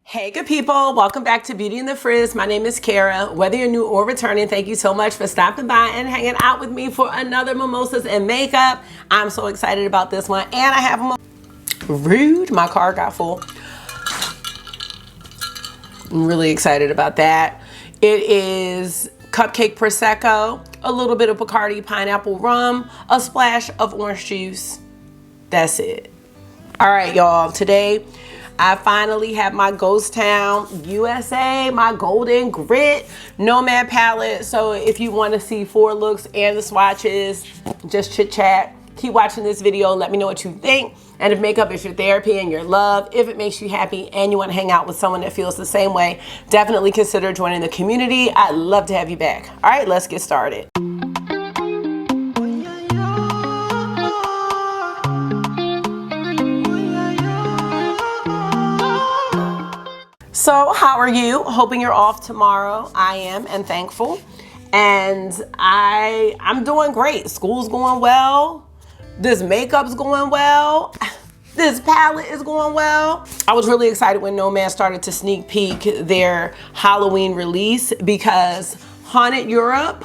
Hey good people, welcome back to Beauty and the Frizz. My name is Cara. Whether you're new or returning, thank you so much for stopping by and hanging out with me for another Mimosas and makeup. I'm so excited about this one, and I have a rude. My car got full. I'm really excited about that. It is cupcake prosecco, a little bit of Bacardi pineapple rum, a splash of orange juice. That's it. All right, y'all. Today I finally have my Ghost Town USA, my Golden Grit Nomad palette. So if you want to see 4 looks and the swatches, just chit chat, keep watching this video. Let me know what you think. And if makeup is your therapy and your love, if it makes you happy and you want to hang out with someone that feels the same way, definitely consider joining the community. I'd love to have you back. All right, let's get started. So how are you? Hoping you're off tomorrow. I am, and thankful. And I'm doing great. School's going well. This makeup's going well. This palette is going well. I was really excited when Nomad started to sneak peek their Halloween release because Haunted Europe,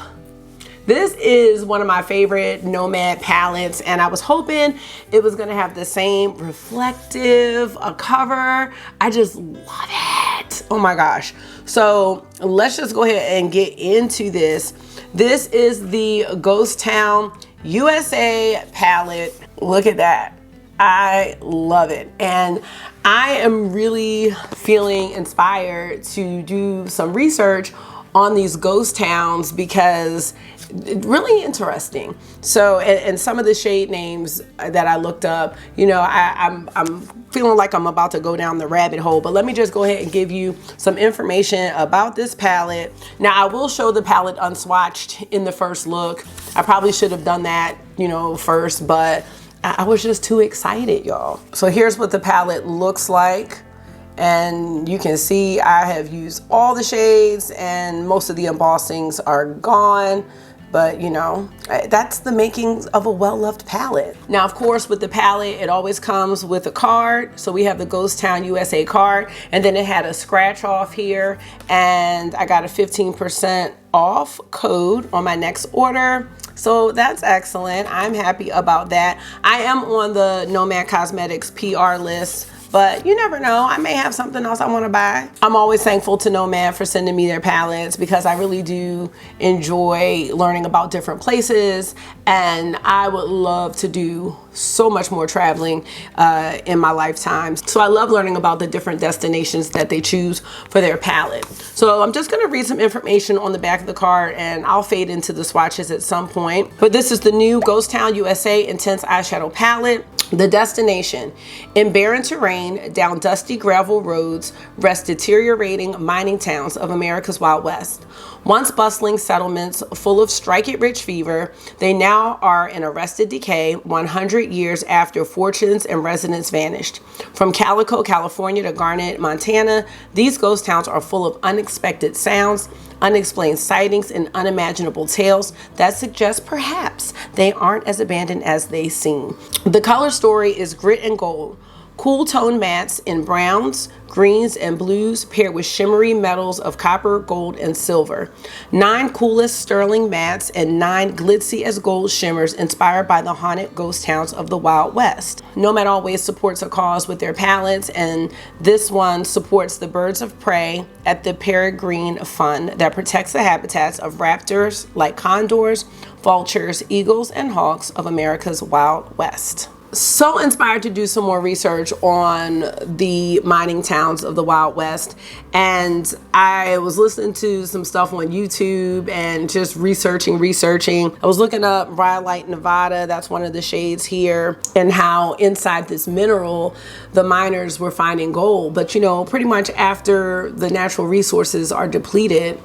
this is one of my favorite Nomad palettes, and I was hoping it was gonna have the same reflective cover. I just love it. Oh my gosh. So let's just go ahead and get into this. This is the Ghost Town USA palette. Look at that. I love it. And I am really feeling inspired to do some research on these ghost towns because really interesting. So, and some of the shade names that I looked up, you know, I'm feeling like I'm about to go down the rabbit hole, but let me just go ahead and give you some information about this palette. Now, I will show the palette unswatched in the first look. I probably should have done that, you know, first, but I was just too excited, y'all. So here's what the palette looks like. And you can see I have used all the shades and most of the embossings are gone. But you know, that's the makings of a well-loved palette. Now, of course, with the palette, it always comes with a card. So we have the Ghost Town USA card, and then it had a scratch off here, and I got a 15% off code on my next order. So that's excellent. I'm happy about that. I am on the Nomad Cosmetics PR list, but you never know, I may have something else I want to buy. I'm always thankful to Nomad for sending me their palettes because I really do enjoy learning about different places, and I would love to do so much more traveling in my lifetime. So I love learning about the different destinations that they choose for their palette. So I'm just gonna read some information on the back of the card, and I'll fade into the swatches at some point. But this is the new Ghost Town USA Intense Eyeshadow Palette. The destination: in barren terrain, down dusty gravel roads, rest deteriorating mining towns of America's Wild West. Once bustling settlements full of strike-it-rich fever, they now are in arrested decay 100 years after fortunes and residents vanished. From Calico, California to Garnett, Montana, these ghost towns are full of unexpected sounds, unexplained sightings, and unimaginable tales that suggest perhaps they aren't as abandoned as they seem. The color story is grit and gold. Cool tone mattes in browns, greens, and blues paired with shimmery metals of copper, gold, and silver. 9 coolest sterling mattes and 9 glitzy as gold shimmers inspired by the haunted ghost towns of the Wild West. Nomad always supports a cause with their palettes, and this one supports the birds of prey at the Peregrine Fund that protects the habitats of raptors like condors, vultures, eagles, and hawks of America's Wild West. So inspired to do some more research on the mining towns of the Wild West, and I was listening to some stuff on YouTube and just researching. I was looking up Rhyolite, Nevada, that's one of the shades here, and how inside this mineral the miners were finding gold. But you know, pretty much after the natural resources are depleted,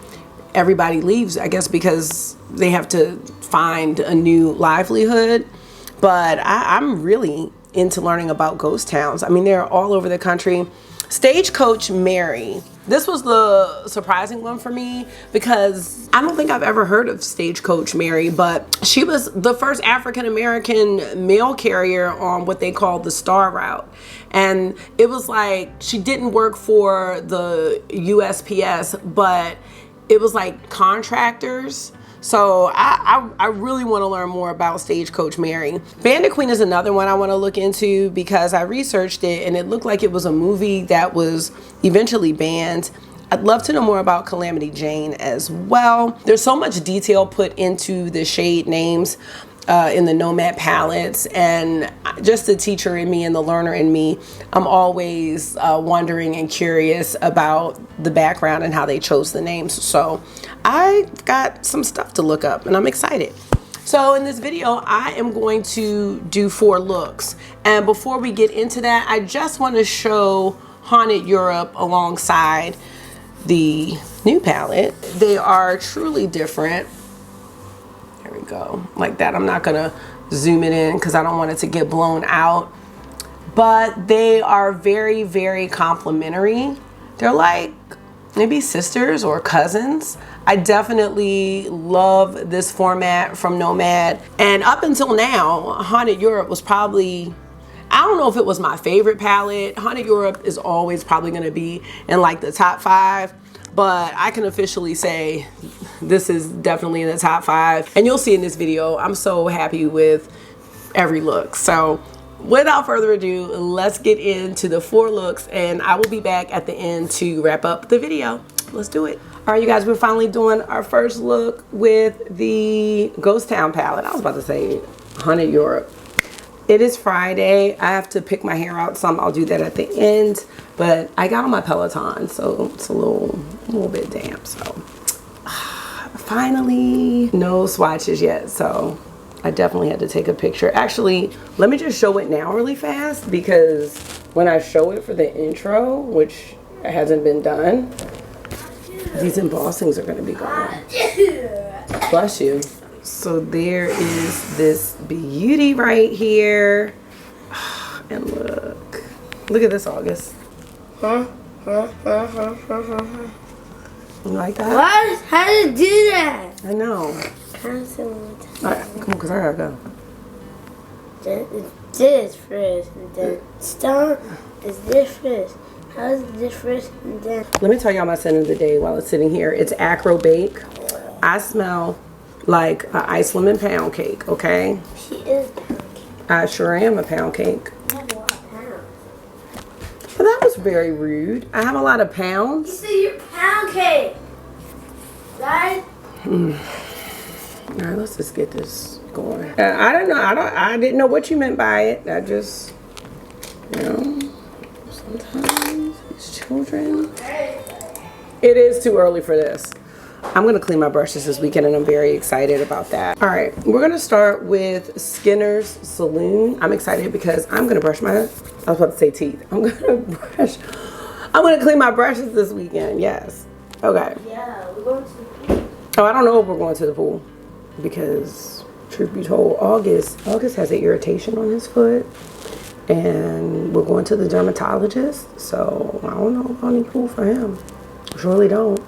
everybody leaves, I guess, because they have to find a new livelihood. But I'm really into learning about ghost towns. I mean, they're all over the country. Stagecoach Mary This was the surprising one for me because I don't think I've ever heard of Stagecoach Mary, but she was the first African-American mail carrier on what they call the Star Route. And it was like, she didn't work for the USPS, but it was like contractors. So I really want to learn more about Stagecoach Mary. Bandit Queen is another one I want to look into because I researched it and it looked like it was a movie that was eventually banned. I'd love to know more about Calamity Jane as well. There's so much detail put into the shade names in the Nomad palettes, and just the teacher in me and the learner in me, I'm always wondering and curious about the background and how they chose the names. So I got some stuff to look up and I'm excited. So in this video, I am going to do 4 looks. And before we get into that, I just want to show Haunted Europe alongside the new palette. They are truly different. There we go, like that. I'm not gonna zoom it in because I don't want it to get blown out. But they are very, very complementary. They're like maybe sisters or cousins. I definitely love this format from Nomad. And up until now, Haunted Europe was probably, I don't know if it was my favorite palette. Haunted Europe is always probably gonna be in like the top 5. But I can officially say this is definitely in the top 5. And you'll see in this video, I'm so happy with every look. So without further ado, let's get into the 4 looks and I will be back at the end to wrap up the video. Let's do it. All right, you guys, we're finally doing our first look with the Ghost Town palette. I was about to say Haunted Europe. It is Friday. I have to pick my hair out some. I'll do that at the end. But I got on my Peloton, so it's a little bit damp. So finally, no swatches yet. So I definitely had to take a picture. Actually, let me just show it now really fast because when I show it for the intro, which hasn't been done, these embossings are going to be gone. Bless you. So there is this beauty right here. And look at this, August. You like that? What? How did you do that? I know. Alright, come on, because I gotta go. This first, and then stone is this first. How is this first, and then... Let me tell y'all my scent of the day while it's sitting here. It's Acro Bake. I smell like an ice lemon pound cake, okay? She is pound cake. I sure am a pound cake. You have a lot of pounds. Well, that was very rude. I have a lot of You pounds. said you're pound cake. Right? All right, let's just get this going. I don't know. I didn't know what you meant by it. I just, you know, sometimes these children. It is too early for this. I'm gonna clean my brushes this weekend and I'm very excited about that. All right, we're gonna start with Skinner's Saloon. I'm excited because I'm gonna brush my, I was about to say teeth. I'm gonna clean my brushes this weekend, yes. Okay. Yeah, we're going to the pool. Oh, I don't know if we're going to the pool because truth be told, August has an irritation on his foot and we're going to the dermatologist. So I don't know if I need pool for him. Surely don't.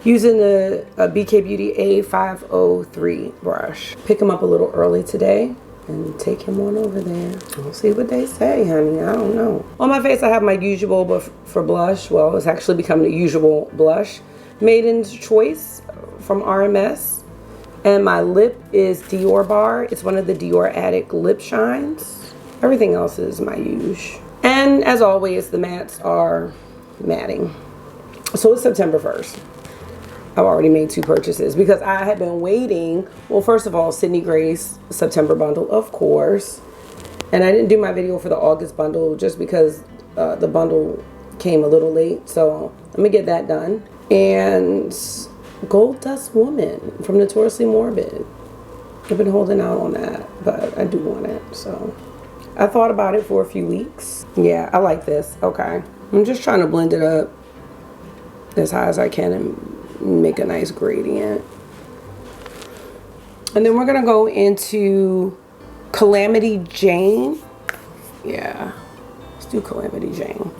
Using the BK Beauty A503 brush. Pick him up a little early today and take him on over there. We'll see what they say, honey. I don't know. On my face, I have my usual, but for blush, well, it's actually becoming a usual blush. Maiden's Choice from RMS. And my lip is Dior Bar. It's one of the Dior Addict lip shines. Everything else is my usual. And as always, the mattes are matting. So it's September 1st. I've already made 2 purchases because I had been waiting. Well, first of all, Sydney Grace September bundle, of course. And I didn't do my video for the August bundle just because the bundle came a little late. So let me get that done. And Gold Dust Woman from Notoriously Morbid. I've been holding out on that, but I do want it. So I thought about it for a few weeks. Yeah, I like this. Okay. I'm just trying to blend it up as high as I can and make a nice gradient. And then we're gonna go into Calamity Jane. Yeah, let's do Calamity Jane.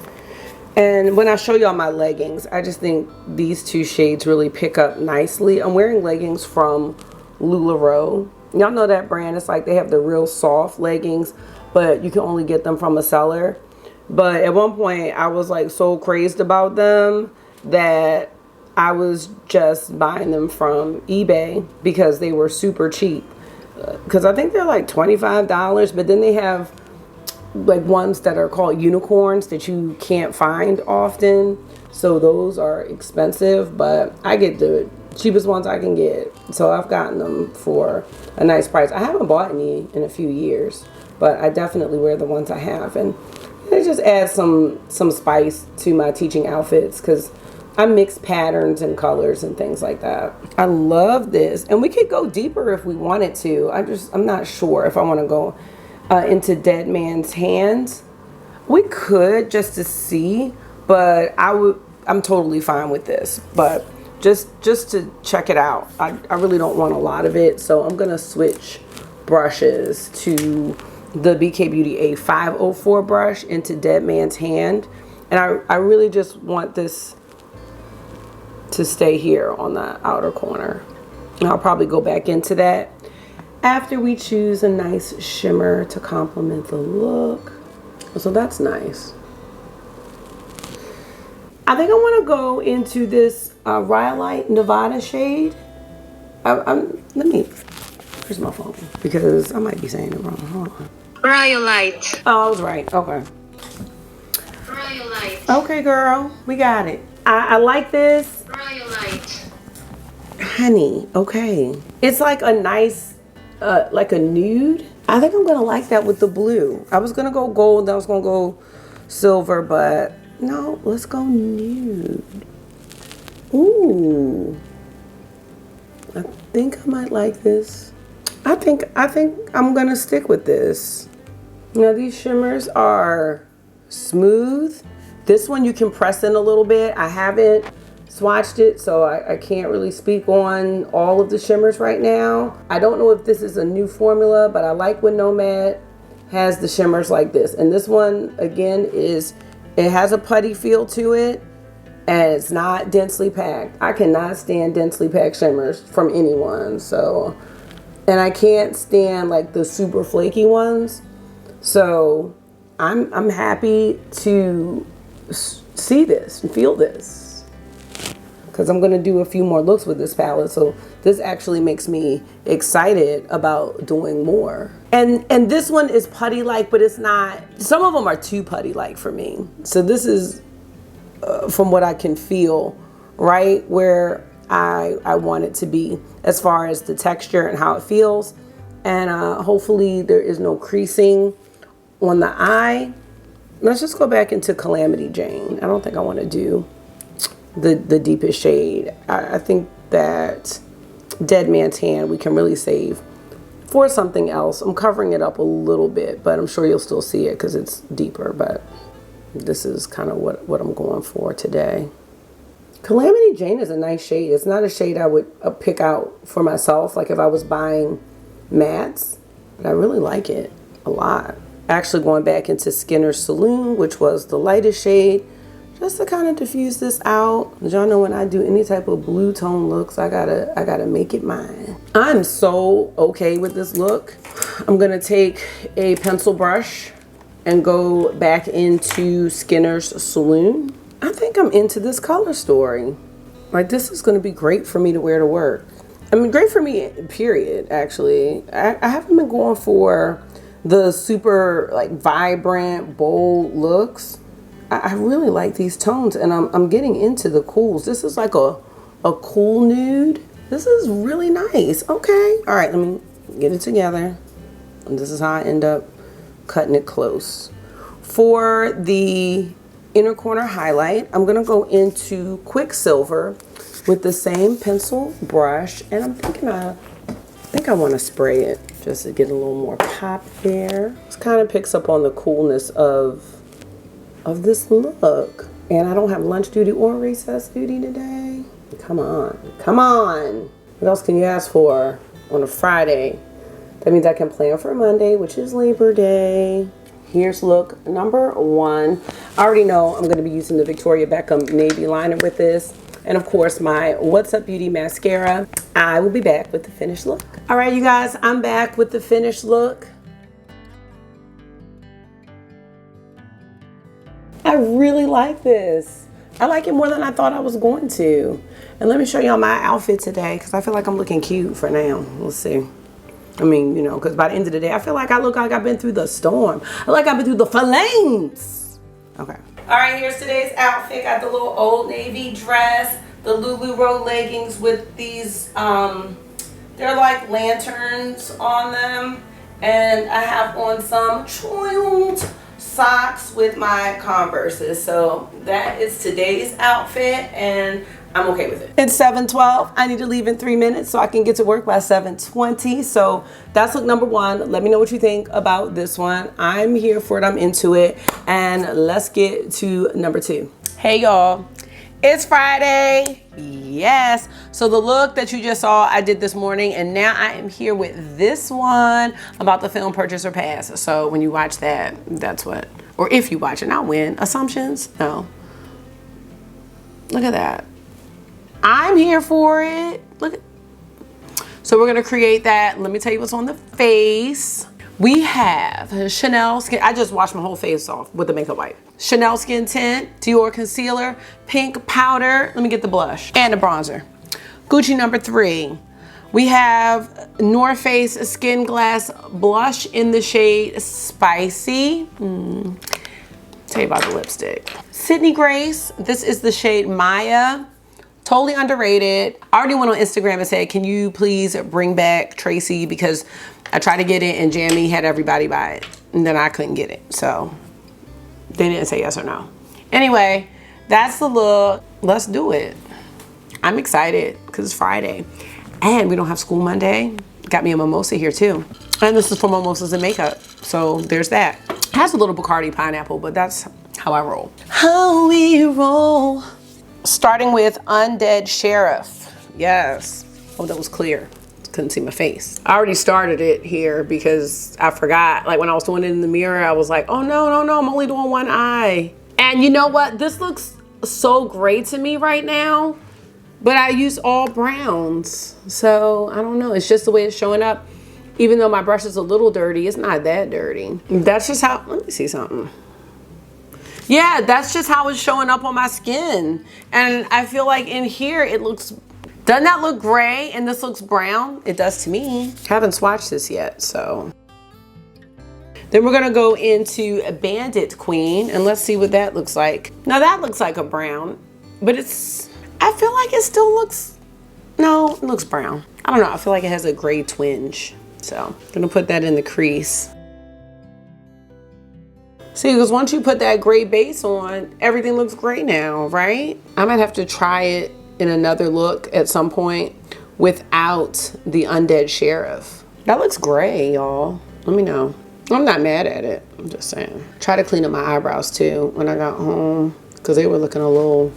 And when I show y'all my leggings, I just think these two shades really pick up nicely. I'm wearing leggings from LuLaRoe. Y'all know that brand. It's like they have the real soft leggings, but you can only get them from a seller. But at one point, I was like so crazed about them that I was just buying them from eBay because they were super cheap. Because I think they're like $25, but then they have like ones that are called unicorns that you can't find often, so those are expensive, but I get the cheapest ones I can get, so I've gotten them for a nice price. I haven't bought any in a few years, but I definitely wear the ones I have, and it just adds some spice to my teaching outfits because I mix patterns and colors and things like that. I love this, and we could go deeper if we wanted to. I'm not sure if I want to go into Dead Man's Hands. We could just to see, but I'm totally fine with this, but just to check it out. I really don't want a lot of it, so I'm gonna switch brushes to the BK Beauty A504 brush into Dead Man's Hand, and I really just want this to stay here on the outer corner, and I'll probably go back into that after we choose a nice shimmer to complement the look. So that's nice. I think I want to go into this Rhyolite Nevada shade. Let me, here's my phone because I might be saying it wrong. Hold on. Rhyolite. Oh, I was right. Okay. Rhyolite. Okay, girl. We got it. I like this. Rhyolite. Honey, okay. It's like a nice, like a nude. I think I'm gonna like that with the blue. I was gonna go gold, I was gonna go silver, but no, let's go nude. Ooh, I think I might like this. I think I'm gonna stick with this. Now these shimmers are smooth. This one you can press in a little bit. I haven't swatched it, so I can't really speak on all of the shimmers right now. I don't know if this is a new formula, but I like when Nomad has the shimmers like this. And this one, again, it has a putty feel to it, and it's not densely packed. I cannot stand densely packed shimmers from anyone, so, and I can't stand like the super flaky ones. So I'm happy to see this and feel this, because I'm going to do a few more looks with this palette. So this actually makes me excited about doing more. And this one is putty-like, but it's not. Some of them are too putty-like for me. So this is, from what I can feel, right where I want it to be as far as the texture and how it feels. And hopefully there is no creasing on the eye. Let's just go back into Calamity Jane. I don't think I want to do the deepest shade. I think that Dead Man's Hand we can really save for something else. I'm covering it up a little bit, but I'm sure you'll still see it because it's deeper, but this is kind of what I'm going for today. Calamity Jane is a nice shade. It's not a shade I would pick out for myself, like if I was buying mattes, but I really like it a lot. Actually going back into Skinner's Saloon, which was the lightest shade, just to kind of diffuse this out. Y'all know when I do any type of blue tone looks, I gotta make it mine. I'm so okay with this look. I'm gonna take a pencil brush and go back into Skinner's Saloon. I think I'm into this color story. Like, this is gonna be great for me to wear to work. I mean, great for me, period, actually. I haven't been going for the super like vibrant, bold looks. I really like these tones, and I'm getting into the cools. This is like a cool nude. This is really nice. Okay. All right, let me get it together. And this is how I end up cutting it close. For the inner corner highlight, I'm going to go into Quicksilver with the same pencil brush, and I'm thinking I think I want to spray it just to get a little more pop there. This kind of picks up on the coolness of this look. And I don't have lunch duty or recess duty today. Come on, come on. What else can you ask for on a Friday? That means I can plan for Monday, which is Labor Day. Here's look number 1. I already know I'm going to be using the Victoria Beckham navy liner with this. And of course, my What's Up Beauty mascara. I will be back with the finished look. All right, you guys, I'm back with the finished look. I really like this. I like it more than I thought I was going to. And let me show y'all my outfit today because I feel like I'm looking cute for now. We'll see. I mean, you know, because by the end of the day, I feel like I look like I've been through the storm. I like I've been through the flames. Okay. All right, here's today's outfit. Got the little Old Navy dress, the Lululemon leggings with these, they're like lanterns on them. And I have on some trimmed socks with my Converses. So that is today's outfit and I'm okay with it. It's 7:12. I need to leave in 3 minutes so I can get to work by 7:20. So that's look number 1. Let me know what you think about this one. I'm here for it. I'm into it. And let's get to number 2. Hey y'all. It's Friday. Yes. So the look that you just saw, I did this morning, and now I am here with this one about the film Purchase or Pass. So when you watch that, that's what, or if you watch it, not when. Assumptions? No. Look at that. I'm here for it. Look at. So we're gonna create that. Let me tell you what's on the face. We have Chanel Skin. I just washed my whole face off with the makeup wipe. Chanel Skin Tint, Dior Concealer, Pink Powder. Let me get the blush and the bronzer. Gucci number 3. We have North Face Skin Glass Blush in the shade Spicy. Tell you about the lipstick. Sydney Grace. This is the shade Maya. Totally underrated. I already went on Instagram and said, can you please bring back Tracy, because I tried to get it and Jamie had everybody buy it and then I couldn't get it. So they didn't say yes or no. Anyway, that's the look. Let's do it. I'm excited because it's Friday and we don't have school Monday. Got me a mimosa here too. And this is for mimosas and makeup. So there's that. It has a little Bacardi pineapple, but that's how I roll. How we roll. Starting with Undead Sheriff. Yes. Oh, that was clear. Couldn't see my face. I already started it here because I forgot. Like when I was doing it in the mirror, I was like, oh no, no, no, I'm only doing one eye. And you know what? This looks so gray to me right now, but I use all browns. So I don't know. It's just the way it's showing up. Even though my brush is a little dirty, it's not that dirty. That's just how, let me see something. Yeah, that's just how it's showing up on my skin. And I feel like in here, it looks, doesn't that look gray and this looks brown? It does to me. Haven't swatched this yet, so. Then we're gonna go into Bandit Queen and let's see what that looks like. Now that looks like a brown, but it's, I feel like it still looks, no, it looks brown. I don't know, I feel like it has a gray twinge. So I'm gonna put that in the crease. See, because once you put that gray base on, everything looks gray now, right? I might have to try it in another look at some point without the Undead Sheriff. That looks gray, y'all. Let me know. I'm not mad at it. I'm just saying. Try to clean up my eyebrows too when I got home because they were looking a little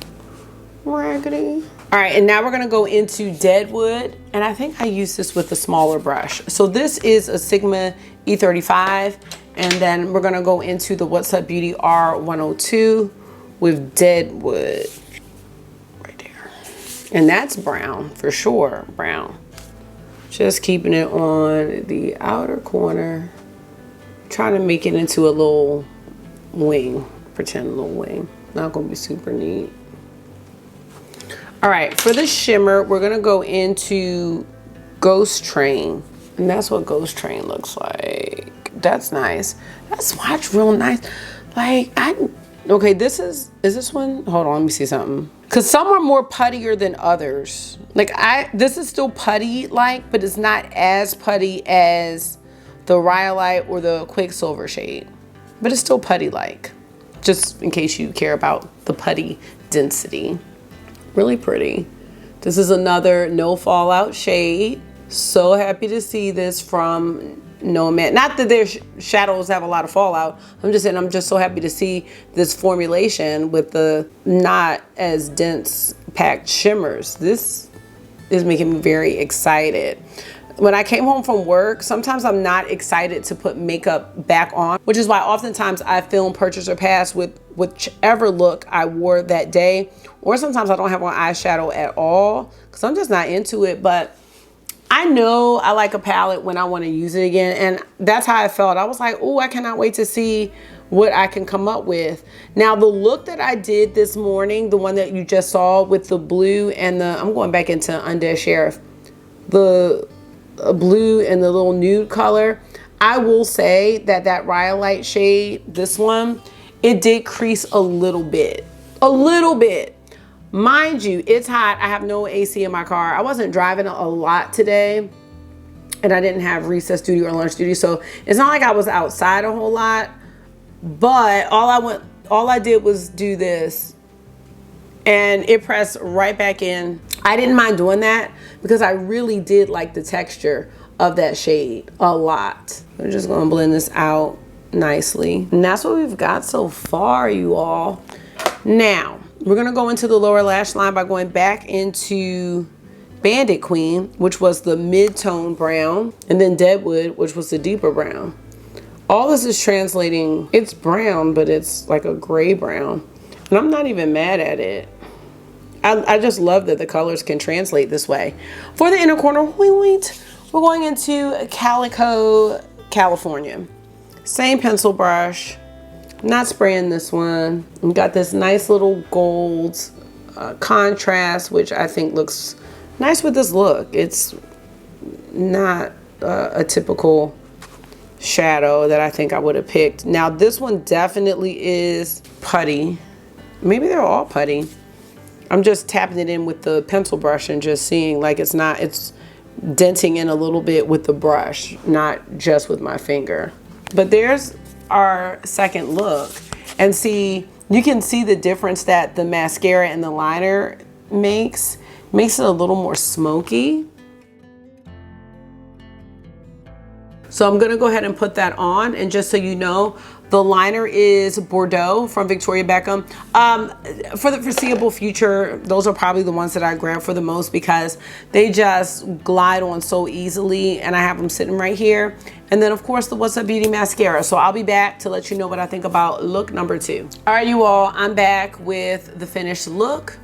raggedy. All right, and now we're gonna go into Deadwood, and I think I use this with a smaller brush. So this is a Sigma E35, and then we're gonna go into the What's Up Beauty R102 with Deadwood, right there. And that's brown, for sure, brown. Just keeping it on the outer corner, trying to make it into a little wing, pretend little wing. Not gonna be super neat. All right, for the shimmer, we're gonna go into Ghost Train. And that's what Ghost Train looks like. That's nice. That swatch real nice. Like, okay, this is this one? Hold on, let me see something. Cause some are more puttier than others. Like this is still putty-like, but it's not as putty as the Rhyolite or the Quicksilver shade. But it's still putty-like, just in case you care about the putty density. Really pretty. This is another No Fallout shade. So happy to see this from Nomad. Not that their shadows have a lot of fallout. I'm just saying I'm just so happy to see this formulation with the not as dense packed shimmers. This is making me very excited. when I came home from work, sometimes I'm not excited to put makeup back on, which is why oftentimes I film purchase or pass with whichever look I wore that day. Or sometimes I don't have on eyeshadow at all because I'm just not into it. But I know I like a palette when I want to use it again. And that's how I felt. I was like, oh, I cannot wait to see what I can come up with. Now, the look that I did this morning, the one that you just saw with the blue and the, I'm going back into Undead Sheriff, the blue and the little nude color, I will say that that Rhyolite shade, this one, it did crease a little bit. A little bit. Mind you, it's hot. I have no AC in my car. I wasn't driving a lot today, and I didn't have recess duty or lunch duty, so it's not like I was outside a whole lot. But all I did was do this, and it pressed right back in. I didn't mind doing that because I really did like the texture of that shade a lot. I'm just gonna blend this out nicely. And that's what we've got so far, you all. Now, we're gonna go into the lower lash line by going back into Bandit Queen, which was the mid-tone brown, and then Deadwood, which was the deeper brown. All this is translating, it's brown, but it's like a gray brown. And I'm not even mad at it. I just love that the colors can translate this way. For the inner corner, we're going into Calico, California. Same pencil brush, not spraying this one. We got this nice little gold contrast, which I think looks nice with this look. It's not a typical shadow that I think I would have picked. Now this one definitely is putty. Maybe they're all putty. I'm just tapping it in with the pencil brush and just seeing, like, it's denting in a little bit with the brush, not just with my finger. But there's our second look. And see, you can see the difference that the mascara and the liner makes it a little more smoky. So I'm gonna go ahead and put that on, and just so you know, the liner is Bordeaux from Victoria Beckham. For the foreseeable future, those are probably the ones that I grab for the most because they just glide on so easily, and I have them sitting right here. And then of course the What's Up Beauty mascara. So I'll be back to let you know what I think about look number 2. All right, you all, I'm back with the finished look.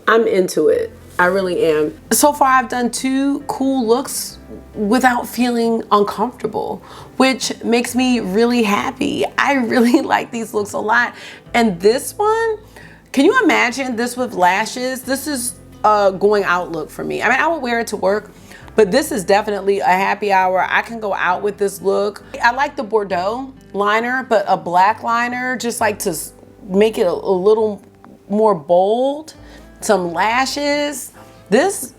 I'm into it. I really am. So far I've done 2 cool looks without feeling uncomfortable, which makes me really happy. I really like these looks a lot. And this one, can you imagine this with lashes? This is a going out look for me. I mean, I would wear it to work, but this is definitely a happy hour. I can go out with this look. I like the Bordeaux liner, but a black liner, just like to make it a little more bold. Some lashes. This,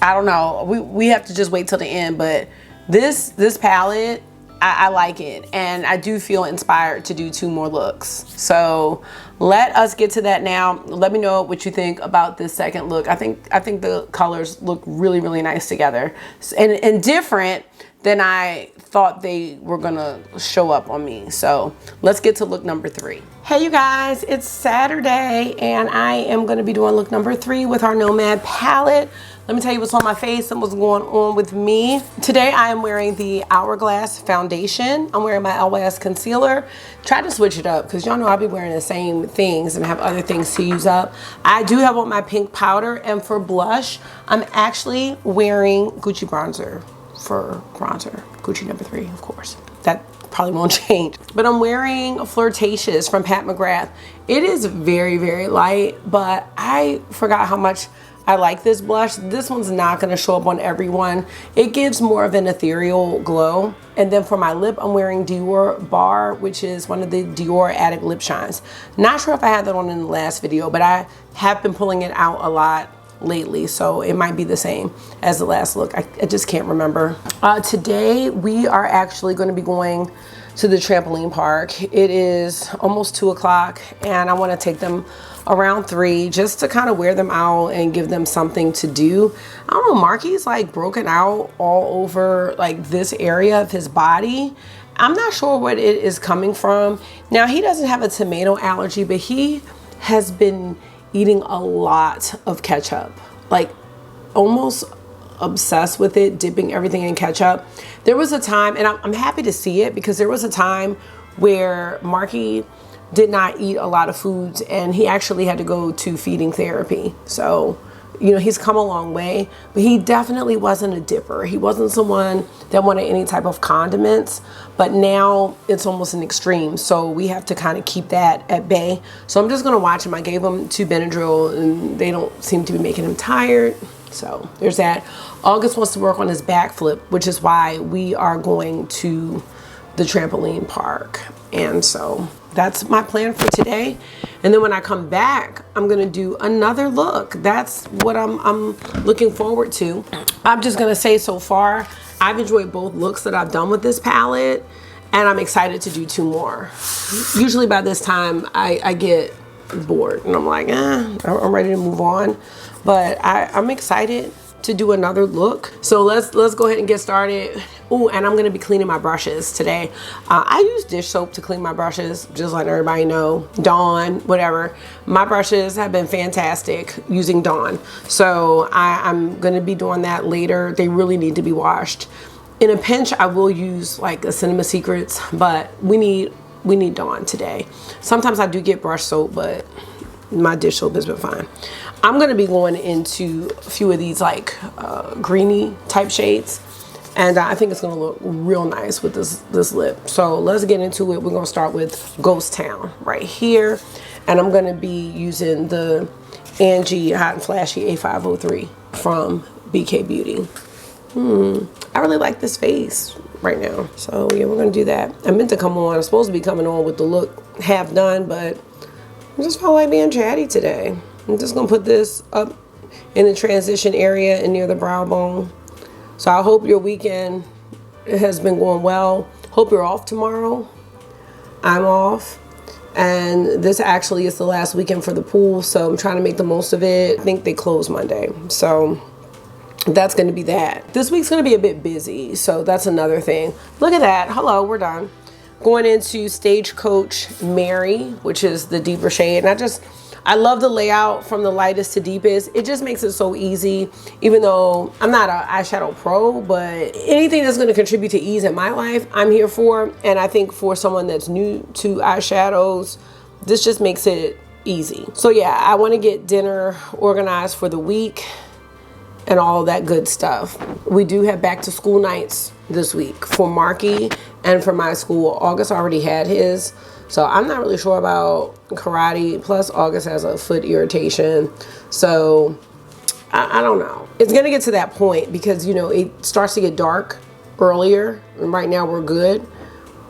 I don't know, we have to just wait till the end, but this palette, I like it, and I do feel inspired to do 2 more looks. So let us get to that now. Let me know what you think about this second look. I think the colors look really, really nice together, and different than I thought they were gonna show up on me. So let's get to look number 3. Hey you guys, it's Saturday and I am gonna be doing look number 3 with our Nomad palette. Let me tell you what's on my face and what's going on with me. Today I am wearing the Hourglass foundation. I'm wearing my LYS concealer. Try to switch it up because y'all know I'll be wearing the same things and have other things to use up. I do have on my pink powder, and for blush, I'm actually wearing Gucci bronzer. For bronzer, Gucci number 3, of course. That probably won't change. But I'm wearing Flirtatious from Pat McGrath. It is very, very light, but I forgot how much I like this blush. This one's not gonna show up on everyone. It gives more of an ethereal glow. And then for my lip, I'm wearing Dior Bar, which is one of the Dior Addict lip shines. Not sure if I had that on in the last video, but I have been pulling it out a lot lately, so it might be the same as the last look. I just can't remember. Today we are actually going to be going to the trampoline park. It is almost 2 o'clock and I want to take them around 3 just to kind of wear them out and give them something to do. I don't know, Marky's like broken out all over like this area of his body. I'm not sure what it is coming from. Now he doesn't have a tomato allergy, but he has been eating a lot of ketchup, like almost obsessed with it, dipping everything in ketchup. There was a time, and I'm happy to see it, because there was a time where Marky did not eat a lot of foods, and he actually had to go to feeding therapy. So, you know, he's come a long way, but he definitely wasn't a dipper. He wasn't someone that wanted any type of condiments, but now it's almost an extreme. So we have to kind of keep that at bay. So I'm just gonna watch him. I gave him 2 Benadryl and they don't seem to be making him tired. So there's that. August wants to work on his backflip, which is why we are going to the trampoline park. And so that's my plan for today. And then when I come back, I'm gonna do another look. That's what I'm looking forward to. I'm just gonna say, so far, I've enjoyed both looks that I've done with this palette, and I'm excited to do 2 more. Usually by this time, I get bored and I'm like, I'm ready to move on. But I'm excited to do another look. So let's go ahead and get started. Oh, and I'm gonna be cleaning my brushes today. I use dish soap to clean my brushes, just letting everybody know. Dawn, whatever. My brushes have been fantastic using Dawn. So I'm gonna be doing that later. They really need to be washed. In a pinch, I will use like a Cinema Secrets, but we need Dawn today. Sometimes I do get brush soap, but my dish soap has been fine. I'm gonna be going into a few of these like greeny type shades, and I think it's gonna look real nice with this lip. So let's get into it. We're gonna start with Ghost Town right here, and I'm gonna be using the Angie Hot and Flashy A503 from BK Beauty. I really like this face right now, so yeah, we're gonna do that. I meant to come on. I'm supposed to be coming on with the look half done, but I just felt like being chatty today. I'm just gonna put this up in the transition area and near the brow bone. So I hope your weekend has been going well. Hope you're off tomorrow. I'm off. And this actually is the last weekend for the pool, so I'm trying to make the most of it. I think they close Monday. So that's gonna be that. This week's gonna be a bit busy, so that's another thing. Look at that. Hello, we're done. Going into Stagecoach Mary, which is the deeper shade. And I love the layout from the lightest to deepest. It just makes it so easy, even though I'm not an eyeshadow pro, but anything that's gonna contribute to ease in my life, I'm here for. And I think for someone that's new to eyeshadows, this just makes it easy. So yeah, I wanna get dinner organized for the week and all that good stuff. We do have back to school nights this week for Marky and for my school. August already had his. So I'm not really sure about karate. Plus August has a foot irritation. So I don't know. It's gonna get to that point because, you know, it starts to get dark earlier. And right now we're good.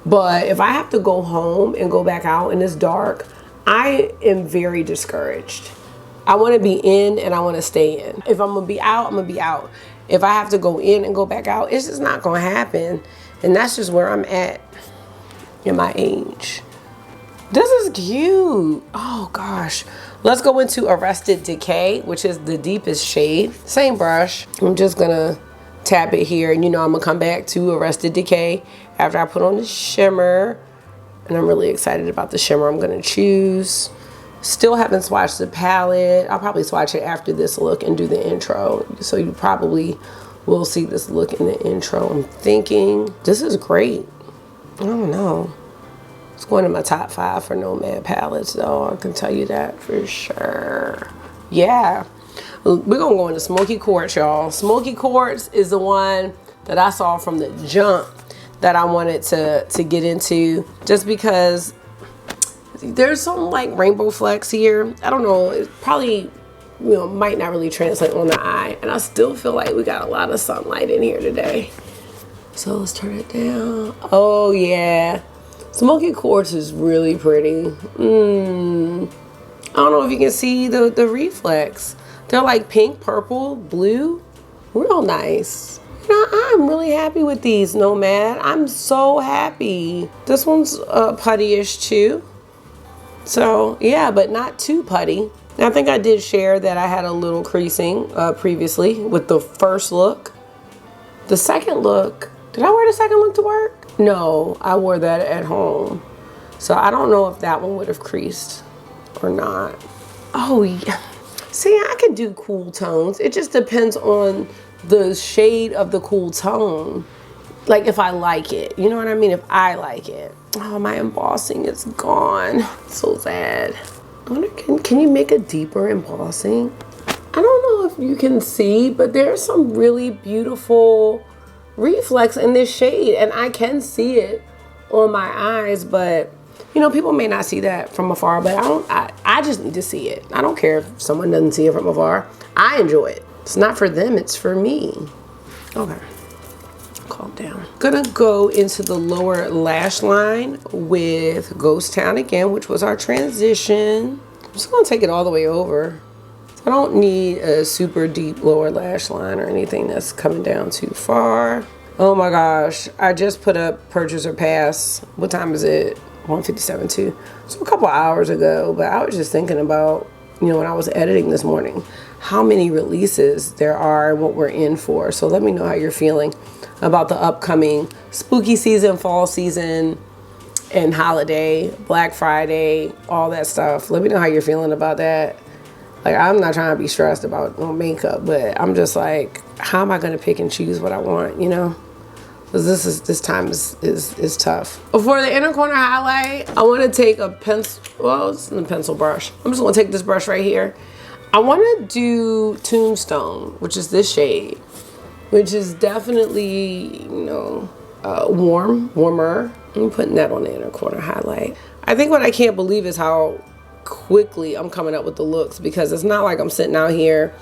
But if I have to go home and go back out and it's dark, I am very discouraged. I wanna be in and I wanna stay in. If I'm gonna be out, I'm gonna be out. If I have to go in and go back out, it's just not gonna happen. And that's just where I'm at in my age. This is cute. Oh gosh. Let's go into Arrested Decay, which is the deepest shade. Same brush. I'm just gonna tap it here, and you know I'm gonna come back to Arrested Decay after I put on the shimmer. And I'm really excited about the shimmer I'm gonna choose. Still haven't swatched the palette. I'll probably swatch it after this look and do the intro. So you probably will see this look in the intro. I'm thinking this is great. I don't know. It's going in my top 5 for Nomad palettes, though. I can tell you that for sure. Yeah. We're going to go into Smoky Quartz, y'all. Smoky Quartz is the one that I saw from the jump that I wanted to get into. Just because there's some like rainbow flecks here. I don't know. It probably, you know, might not really translate on the eye. And I still feel like we got a lot of sunlight in here today. So let's turn it down. Oh, yeah. Smoky Quartz is really pretty. I don't know if you can see the reflex. They're like pink, purple, blue. Real nice. You know, I'm really happy with these, Nomad. I'm so happy. This one's putty-ish too. So, yeah, but not too putty. I think I did share that I had a little creasing previously with the first look. The second look, did I wear the second look to work? No, I wore that at home. So I don't know if that one would have creased or not. Oh, yeah. See, I can do cool tones. It just depends on the shade of the cool tone. Like if I like it, you know what I mean? If I like it. Oh, my embossing is gone. So sad. I wonder, can you make a deeper embossing? I don't know if you can see, but there's some really beautiful reflex in this shade, and I can see it on my eyes, but you know, people may not see that from afar, but I just need to see it. I don't care if someone doesn't see it from afar. I enjoy it. It's not for them, it's for me. Okay. Calm down. Gonna go into the lower lash line with Ghost Town again, which was our transition. I'm just gonna take it all the way over. I don't need a super deep lower lash line or anything that's coming down too far. Oh my gosh, I just put up purchase or pass. What time is it? 1:57 too. So a couple hours ago, but I was just thinking about, you know, when I was editing this morning, how many releases there are and what we're in for. So let me know how you're feeling about the upcoming spooky season, fall season, and holiday, Black Friday, all that stuff. Let me know how you're feeling about that. Like, I'm not trying to be stressed about makeup, but I'm just like, how am I going to pick and choose what I want, you know? Because this time is tough. For the inner corner highlight, I want to take a pencil, well, it's a pencil brush. I'm just going to take this brush right here. I want to do Tombstone, which is this shade, which is definitely, you know, warmer. I'm putting that on the inner corner highlight. I think what I can't believe is how quickly I'm coming up with the looks, because it's not like I'm sitting out here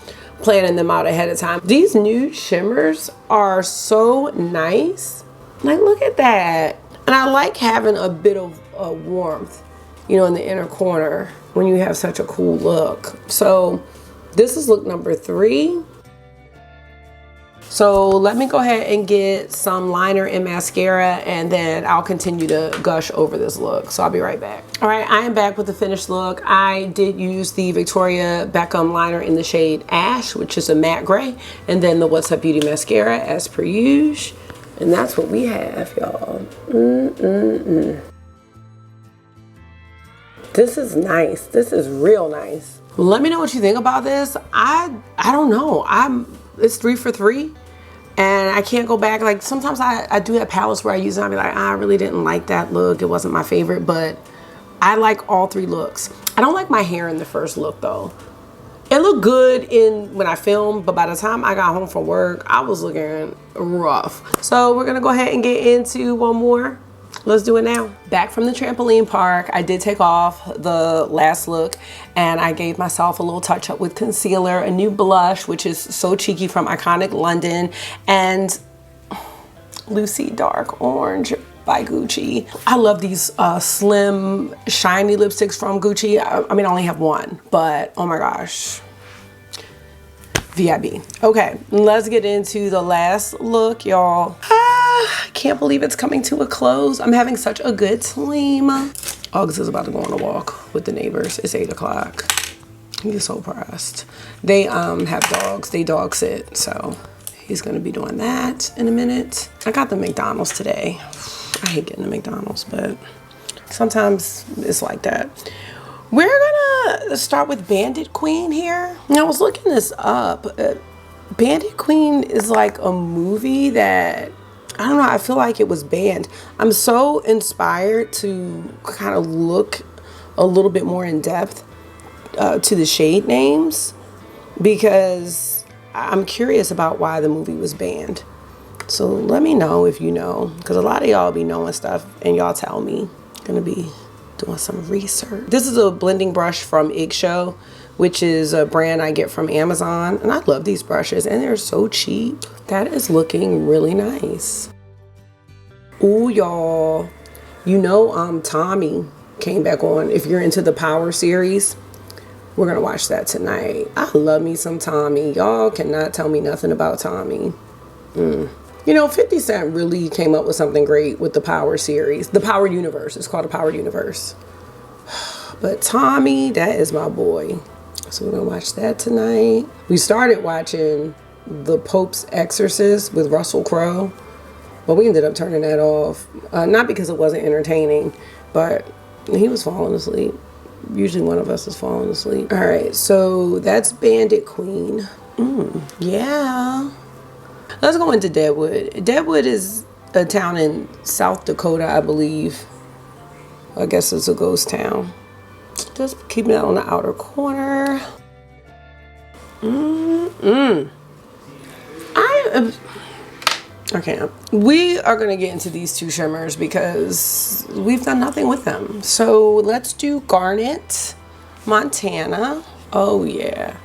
planning them out ahead of time. These nude shimmers are so nice. Like, look at that. And I like having a bit of warmth, you know, in the inner corner when you have such a cool look. So this is look number 3. So let me go ahead and get some liner and mascara, and then I'll continue to gush over this look. So I'll be right back. All right, I am back with the finished look. I did use the Victoria Beckham liner in the shade Ash, which is a matte gray, and then the What's Up Beauty mascara as per usual. And that's what we have, y'all. This is nice. This is real nice. Let me know what you think about this. I don't know. It's 3 for 3. And I can't go back. Like, sometimes I do have palettes where I use it and I'll be like, I really didn't like that look. It wasn't my favorite, but I like all 3 looks. I don't like my hair in the first look though. It looked good when I filmed, but by the time I got home from work, I was looking rough. So we're gonna go ahead and get into one more. Let's do it now. Back from the trampoline park, I did take off the last look and I gave myself a little touch up with concealer, a new blush, which is So Cheeky from Iconic London, and Lucy Dark Orange by Gucci. I love these slim, shiny lipsticks from Gucci. I mean, I only have one, but oh my gosh. VIB. Okay, let's get into the last look, y'all. I can't believe it's coming to a close. I'm having such a good time. August is about to go on a walk with the neighbors. It's 8 o'clock. He's so pressed. They have dogs. They dog sit, so he's gonna be doing that in a minute. I got the McDonald's today. I hate getting the McDonald's, but sometimes it's like that. We're gonna start with Bandit Queen here. Now, I was looking this up. Bandit Queen is like a movie that, I don't know, I feel like it was banned. I'm so inspired to kind of look a little bit more in depth to the shade names, because I'm curious about why the movie was banned. So let me know if you know, because a lot of y'all be knowing stuff and y'all tell me. I'm gonna be doing some research. This is a blending brush from Eyeshadow, which is a brand I get from Amazon, and I love these brushes and they're so cheap. That is looking really nice. Ooh, y'all, you know, Tommy came back on. If you're into the Power series, we're gonna watch that tonight. I love me some Tommy. Y'all cannot tell me nothing about Tommy. You know, 50 Cent really came up with something great with the Power series. The Power Universe. It's called the Power Universe. But Tommy, that is my boy. So we're gonna watch that tonight. We started watching The Pope's Exorcist with Russell Crowe, but we ended up turning that off. Not because it wasn't entertaining, but he was falling asleep. Usually one of us is falling asleep. All right, so that's Bandit Queen. Yeah. Let's go into Deadwood. Deadwood is a town in South Dakota, I believe. I guess it's a ghost town. Just keeping that on the outer corner. Okay, we are gonna get into these two shimmers because we've done nothing with them. So let's do Garnet Montana. Oh yeah,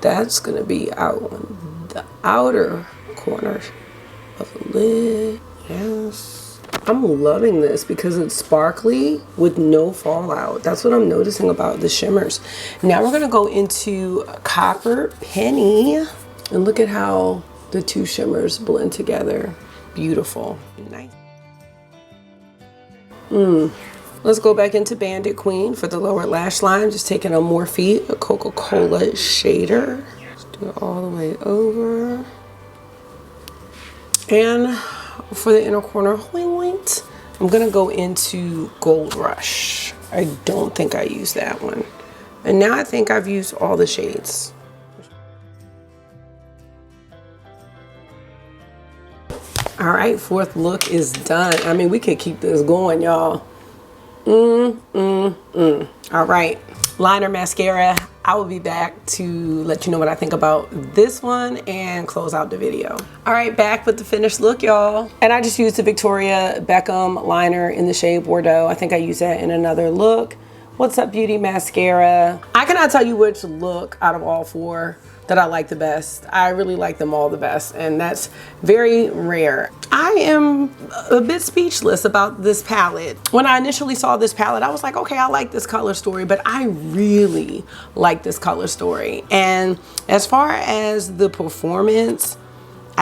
that's gonna be out on the outer corner of the lid. Yes. I'm loving this because it's sparkly with no fallout. That's what I'm noticing about the shimmers. Now we're gonna go into Copper Penny and look at how the two shimmers blend together. Beautiful. Nice. Let's go back into Bandit Queen for the lower lash line. Just taking a Morphe, a Coca-Cola shader. Just do it all the way over. And for the inner corner, I'm gonna go into Gold Rush. I don't think I used that one. And now I think I've used all the shades. All right, fourth look is done. I mean, we could keep this going, y'all. All right, liner, mascara. I will be back to let you know what I think about this one and close out the video. All right, back with the finished look, y'all. And I just used the Victoria Beckham liner in the shade Bordeaux. I think I used that in another look. What's Up Beauty mascara. I cannot tell you which look out of all four that I like the best. I really like them all the best, and that's very rare. I am a bit speechless about this palette. When I initially saw this palette, I was like, okay, I like this color story, but I really like this color story. And as far as the performance,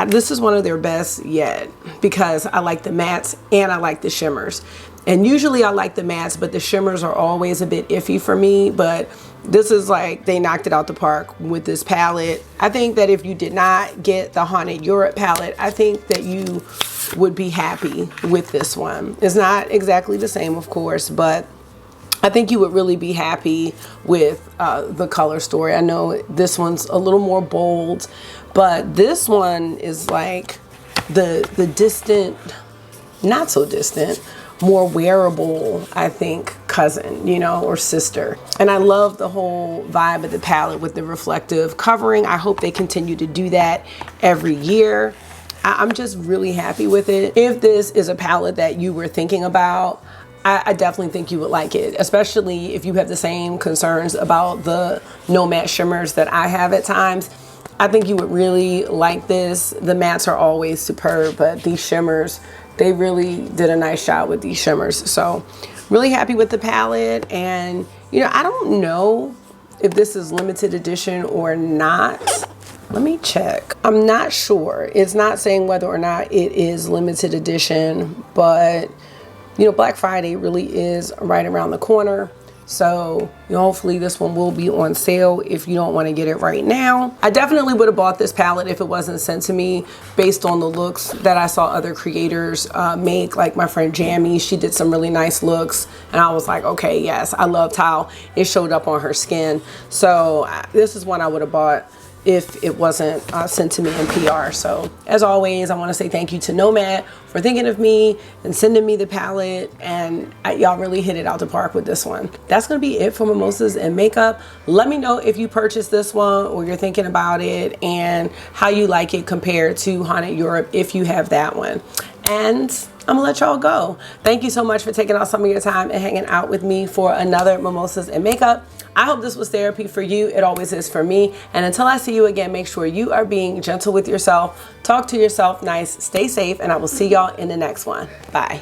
this is one of their best yet because I like the mattes and I like the shimmers. And usually I like the mattes, but the shimmers are always a bit iffy for me. But this is like, they knocked it out the park with this palette. I think that if you did not get the Haunted Europe palette, I think that you would be happy with this one. It's not exactly the same, of course, but I think you would really be happy with the color story. I know this one's a little more bold, but this one is like the distant, not so distant, more wearable, I think, cousin, you know, or sister. And I love the whole vibe of the palette with the reflective covering. I hope they continue to do that every year. I'm just really happy with it. If this is a palette that you were thinking about, I definitely think you would like it, especially if you have the same concerns about the Nomad shimmers that I have at times. I think you would really like this. The mattes are always superb, but these shimmers, they really did a nice job with these shimmers. So really happy with the palette. And you know, I don't know if this is limited edition or not. Let me check. I'm not sure. It's not saying whether or not it is limited edition, but you know, Black Friday really is right around the corner. So you know, hopefully this one will be on sale if you don't want to get it right now. I definitely would have bought this palette if it wasn't sent to me based on the looks that I saw other creators make. Like my friend Jamie, she did some really nice looks and I was like, okay, yes, I loved how it showed up on her skin. So this is one I would have bought if it wasn't sent to me in PR. So as always, I want to say thank you to Nomad for thinking of me and sending me the palette, and y'all really hit it out the park with this one. That's gonna be it for Mimosas and Makeup. Let me know if you purchased this one or you're thinking about it and how you like it compared to Haunted Europe if you have that one. And I'm gonna let y'all go. Thank you so much for taking out some of your time and hanging out with me for another Mimosas and Makeup. I hope this was therapy for you. It always is for me. And until I see you again, make sure you are being gentle with yourself. Talk to yourself nice, stay safe, and I will see y'all in the next one. Bye.